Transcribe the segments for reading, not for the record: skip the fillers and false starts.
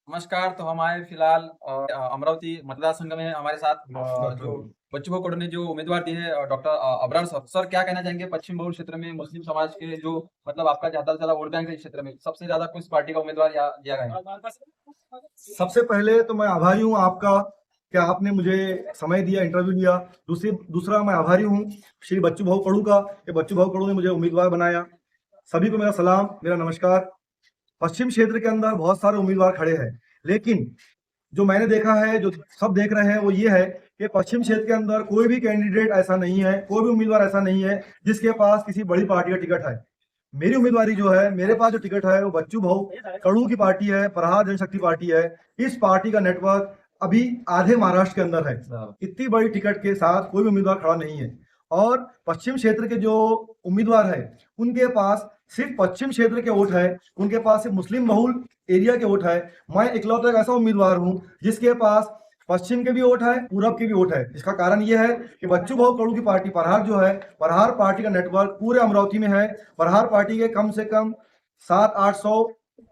नमस्कार। तो हम आए फिलहाल अमरावती मतदार संघ में हमारे साथ जो बच्चू भाऊ कड़ू ने जो उम्मीदवार दिए हैं डॉक्टर अबरार सर। सर क्या कहना चाहेंगे पश्चिम बहुल क्षेत्र में मुस्लिम समाज के जो मतलब आपका ज्यादा से ज्यादा वोट बैंक है इस क्षेत्र में सबसे ज्यादा किस पार्टी का उम्मीदवार दिया गया है? सबसे पहले तो मैं आभारी हूँ आपका कि आपने मुझे समय दिया, इंटरव्यू लिया। दूसरा मैं आभारी हूँ श्री बच्चू भाऊ कड़ू का कि बच्चू भाऊ कड़ू ने मुझे उम्मीदवार बनाया। सभी को मेरा सलाम, मेरा नमस्कार। पश्चिम क्षेत्र के अंदर बहुत सारे उम्मीदवार खड़े हैं, लेकिन जो मैंने देखा है, जो सब देख रहे हैं, वो ये है कि पश्चिम क्षेत्र के अंदर कोई भी कैंडिडेट ऐसा नहीं है, कोई भी उम्मीदवार ऐसा नहीं है जिसके पास किसी बड़ी पार्टी का टिकट है। मेरी उम्मीदवारी जो है, मेरे पास जो टिकट है वो बच्चू भाऊ कड़ू की पार्टी है, प्रहार जनशक्ति पार्टी है। इस पार्टी का नेटवर्क अभी आधे महाराष्ट्र के अंदर है। इतनी बड़ी टिकट के साथ कोई भी उम्मीदवार खड़ा नहीं है। और पश्चिम क्षेत्र के जो उम्मीदवार है, उनके पास सिर्फ पश्चिम क्षेत्र के वोट है, उनके पास सिर्फ मुस्लिम बहुल एरिया के वोट है। मैं इकलौता एक ऐसा उम्मीदवार हूं जिसके पास पश्चिम के भी वोट है, पूरब के भी वोट है। इसका कारण यह है कि बच्चू भाऊ कड़ू की पार्टी प्रहार जो है, प्रहार पार्टी का नेटवर्क पूरे अमरावती में है। प्रहार पार्टी के कम से कम 700-800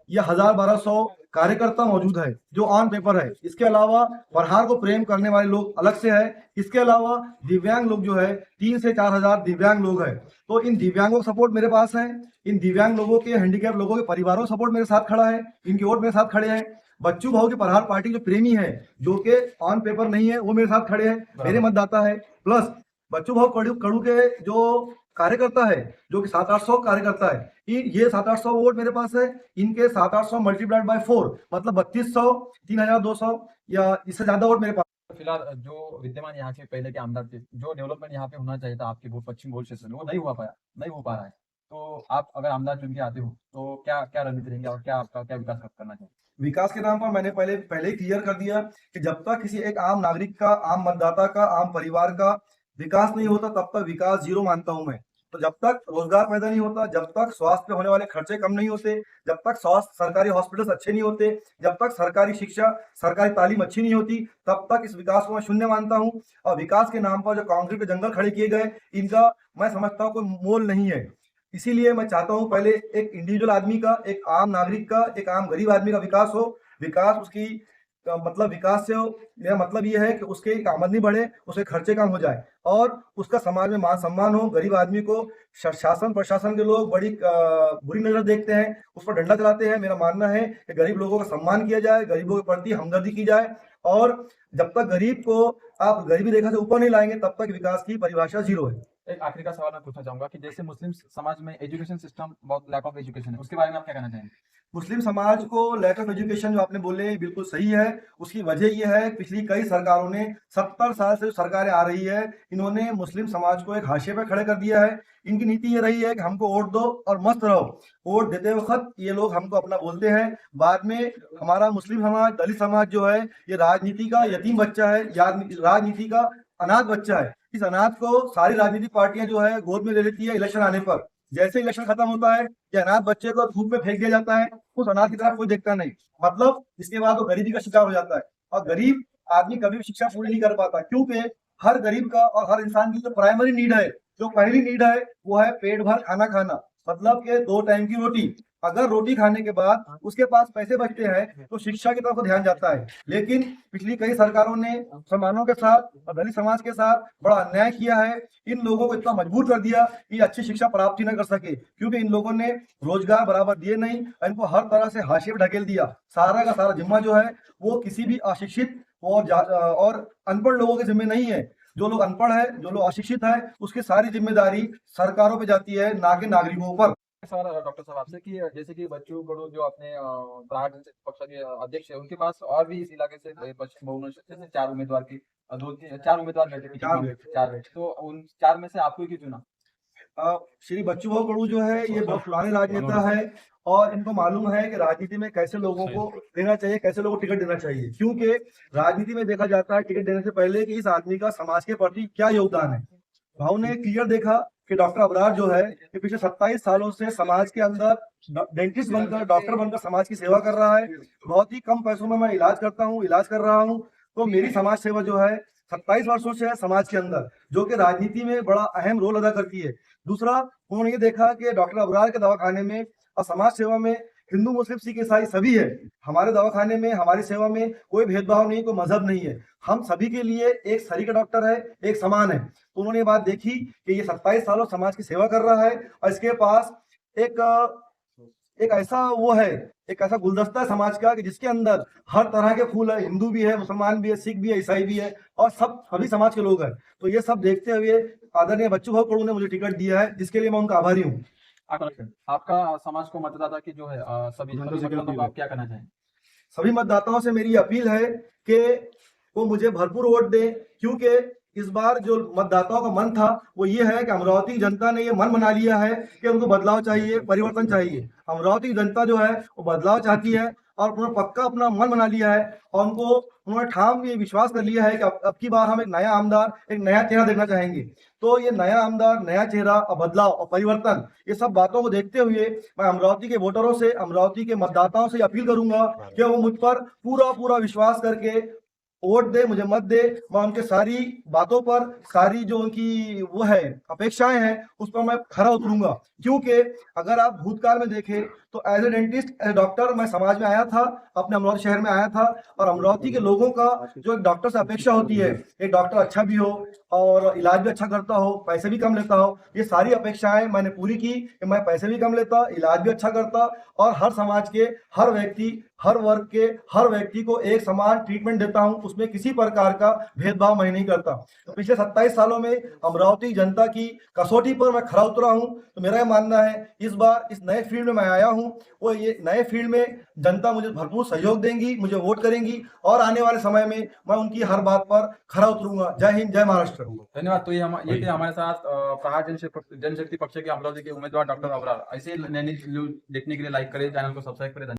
या 1000-1200 कार्यकर्ता मौजूद है जो ऑन पेपर है। इसके अलावा प्रहार को प्रेम करने वाले लोग अलग से है। इसके अलावा दिव्यांग लोग जो है 3 से 4 हजार दिव्यांग लोग हैं। तो इन दिव्यांगों का सपोर्ट मेरे पास है। इन दिव्यांग लोगों के, हैंडीकैप लोगों के परिवारों का सपोर्ट मेरे साथ खड़ा है। इनके वोट मेरे साथ खड़े हैं। बच्चू भाऊ की प्रहार पार्टी जो प्रेमी है, जो कि ऑन पेपर नहीं है, वो मेरे साथ खड़े हैं, मेरे मतदाता है। प्लस बच्चू भाऊ कड़ू कड़ू के जो कार्यकर्ता है, जो कि 700-800 कार्यकर्ता है, ये 700-800 वोट मेरे पास है। इनके 700-800 मल्टीप्लाइड बाय 4 मतलब 3200, 3200 या इससे ज्यादा वोट मेरे पास। फिलहाल जो विद्यमान यहाँ के पहले के आमदार थे, जो डेवलपमेंट यहाँ पे होना चाहिए था आपके बहुत पश्चिम बहुल क्षेत्र में वो नहीं हो पा रहा है। तो आप अगर आमदार चुन के आते हो तो क्या क्या रणनीति रहेंगे और क्या आपका क्या विकास करना चाहिए? विकास के नाम पर मैंने पहले ही क्लियर कर दिया कि जब तक किसी एक आम नागरिक का, आम मतदाता का, आम परिवार का विकास नहीं होता, तब तक विकास जीरो मानता हूं मैं। तो जब तक रोजगार पैदा नहीं होता, जब तक स्वास्थ्य पे होने वाले खर्चे कम नहीं होते, जब तक स्वास्थ्य सरकारी हॉस्पिटल्स अच्छे नहीं होते, जब तक सरकारी शिक्षा, सरकारी तालीम अच्छी नहीं होती, तब तक इस विकास को मैं शून्य मानता हूं। और विकास के नाम पर जो कंक्रीट के जंगल खड़े किए गए, इनका मैं समझता हूं कोई मोल नहीं है। इसीलिए मैं चाहता हूं पहले एक इंडिविजुअल आदमी का, एक आम नागरिक का, एक आम गरीब आदमी का विकास हो। विकास उसकी मतलब विकास से मेरा मतलब ये है कि उसके आमदनी बढ़े, उसके खर्चे कम हो जाए और उसका समाज में मान सम्मान हो। गरीब आदमी को शासन प्रशासन के लोग बड़ी बुरी नजर देखते हैं, उस पर डंडा चलाते हैं। मेरा मानना है कि गरीब लोगों का सम्मान किया जाए, गरीबों के प्रति हमदर्दी की जाए। और जब तक गरीब को आप गरीबी रेखा से ऊपर नहीं लाएंगे, तब तक विकास की परिभाषा जीरो है। एक आखिरी का सवाल मैं पूछना चाहूंगा कि जैसे मुस्लिम समाज में एजुकेशन सिस्टम बहुत लैक ऑफ एजुकेशन है, उसके बारे में आप क्या कहना चाहेंगे? मुस्लिम समाज को लैक ऑफ एजुकेशन जो आपने बोले बिल्कुल सही है। उसकी वजह यह है, पिछली कई सरकारों ने, 70 साल से जो सरकारें आ रही है, इन्होंने मुस्लिम समाज को एक हाशिए पे खड़े कर दिया है। इनकी नीति ये रही है कि हमको वोट दो और मस्त रहो। वोट देते वक्त ये लोग हमको अपना बोलते हैं, बाद में हमारा मुस्लिम समाज, दलित समाज जो है, ये राजनीति का यतीम बच्चा है, राजनीति का अनाथ बच्चा है। इस अनाथ को सारी राजनीतिक पार्टियां जो है गोद में ले लेती है इलेक्शन आने पर। जैसे इलेक्शन खत्म होता है, ये अनाथ बच्चे को धूप में फेंक दिया जाता है, उस अनाथ की तरफ कोई देखता नहीं। मतलब इसके बाद वो गरीबी का शिकार हो जाता है। और गरीब आदमी कभी भी शिक्षा पूरी नहीं कर पाता, क्योंकि हर गरीब का और हर इंसान की जो प्राइमरी नीड है, जो पहली नीड है, वो है पेट भर खाना खाना। मतलब कि 2 टाइम की रोटी। अगर रोटी खाने के बाद उसके पास पैसे बचते हैं तो शिक्षा की तरफ ध्यान जाता है। लेकिन पिछली कई सरकारों ने मुसलमानों के साथ और दलित समाज के साथ बड़ा अन्याय किया है। इन लोगों को इतना मजबूर कर दिया कि अच्छी शिक्षा प्राप्त ही न कर सके, क्योंकि इन लोगों ने रोजगार बराबर दिए नहीं, इनको हर तरह से हाशिए पर ढकेल दिया। सारा का सारा जिम्मा जो है वो किसी भी अशिक्षित और अनपढ़ लोगों के जिम्मे नहीं है। जो लोग अनपढ़ है, जो लोग अशिक्षित है, उसकी सारी जिम्मेदारी सरकारों पे जाती है, ना कि नागरिकों पर। सवाल है डॉक्टर साहब आपसे कि जैसे कि बच्चू कडू जो अपने प्रहार जनशक्ति पक्ष के अध्यक्ष है, उनके पास और भी इस इलाके से पश्चिम बहुगुणा क्षेत्र से 4 उम्मीदवार की 4 उम्मीदवार बैठे थे, चार बैठ 4 बैठे, तो उन 4 में से आपको ही क्यों चुना? श्री बच्चू भाऊ कड़ू जो है, ये बहुत पुराने राजनेता है और इनको मालूम है कि राजनीति में कैसे लोगों को देना चाहिए, कैसे लोगों को टिकट देना चाहिए। क्योंकि राजनीति में देखा जाता है टिकट देने से पहले कि इस आदमी का समाज के प्रति क्या योगदान है। भाव ने क्लियर देखा कि डॉक्टर अबरार जो है, ये पिछले 27 सालों से समाज के अंदर डेंटिस्ट बनकर, डॉक्टर बनकर समाज की सेवा कर रहा है। बहुत ही कम पैसों में मैं इलाज कर रहा हूँ। तो मेरी समाज सेवा जो है 27 वर्षों से है समाज के अंदर, जो कि राजनीति में बड़ा अहम रोल अदा करती है। दूसरा, उन्होंने ये देखा कि डॉक्टर अबरार के दवाखाने में और समाज सेवा में हिंदू मुस्लिम सिख ईसाई सभी है। हमारे दवाखाने में, हमारी सेवा में कोई भेदभाव नहीं, कोई मजहब नहीं है। हम सभी के लिए एक सरी का डॉक्टर है, एक समान है। तो उन्होंने ये बात देखी कि ये 27 सालों समाज की सेवा कर रहा है और इसके पास एक एक ऐसा वो है, एक ऐसा गुलदस्ता है समाज का कि जिसके अंदर हर तरह के फूल है। हिंदू भी है, मुसलमान भी है, सिख भी है, ईसाई भी है और सभी समाज के लोग हैं। तो ये सब देखते हुए आदरणीय बच्चू भाऊ कड़ू ने मुझे टिकट दिया है, जिसके लिए मैं उनका आभारी हूँ। आपका समाज को मतदाता की जो है सभी मतदाताओं को आप क्या कहना चाहेंगे? सभी मतदाताओं से मेरी अपील है कि वो मुझे भरपूर वोट दें, क्योंकि इस बार जो मतदाताओं का मन था वो ये है कि अमरावती की जनता ने ये मन बना लिया है कि उनको बदलाव चाहिए, परिवर्तन चाहिए। अमरावती की जनता जो है वो बदलाव चाहती है और उन्होंने पक्का अपना मन बना लिया है और उन्होंने ठाम ये विश्वास कर लिया है कि अब की बार हम एक नया आमदार, एक नया चेहरा देखना चाहेंगे। तो ये नया आमदार, नया चेहरा और बदलाव और परिवर्तन, ये सब बातों को देखते हुए मैं अमरावती के वोटरों से, अमरावती के मतदाताओं से अपील करूंगा कि वो मुझ पर पूरा पूरा विश्वास करके वोट दे, मुझे मत दे। मैं उनके सारी बातों पर, सारी जो उनकी वो है अपेक्षाएं हैं, उस पर मैं खरा उतरूंगा। क्योंकि अगर आप भूतकाल में देखें तो as a dentist, as a doctor मैं समाज में आया था, अपने अमरावती शहर में आया था और अमरावती के लोगों का जो एक डॉक्टर से अपेक्षा होती है, एक डॉक्टर अच्छा भी हो और इलाज भी अच्छा करता हो, पैसे भी कम लेता हो, ये सारी अपेक्षाएं मैंने पूरी की कि मैं पैसे भी कम लेता, इलाज भी अच्छा करता और हर समाज के हर व्यक्ति, हर वर्ग के हर व्यक्ति को एक समान ट्रीटमेंट देता हूं, उसमें किसी प्रकार का भेदभाव मैं नहीं करता। तो पिछले 27 सालों में अमरावती जनता की कसौटी पर मैं खरा उतरा हूं। तो मेरा यह मानना है इस बार इस नए फील्ड में मैं आया हूं, वो ये नए फील्ड में जनता मुझे भरपूर सहयोग देंगी, मुझे वोट करेंगी और आने वाले समय में मैं उनकी हर बात पर खरा उतरूंगा। जय हिंद, जय महाराष्ट्र। धन्यवाद। तो ये थे हमारे साथ प्रहार जनशक्ति पक्ष के अमरावती के उम्मीदवार डॉक्टर अबरार। ऐसे नए न्यूज देखने के लिए लाइक करें, चैनल को सब्सक्राइब करें।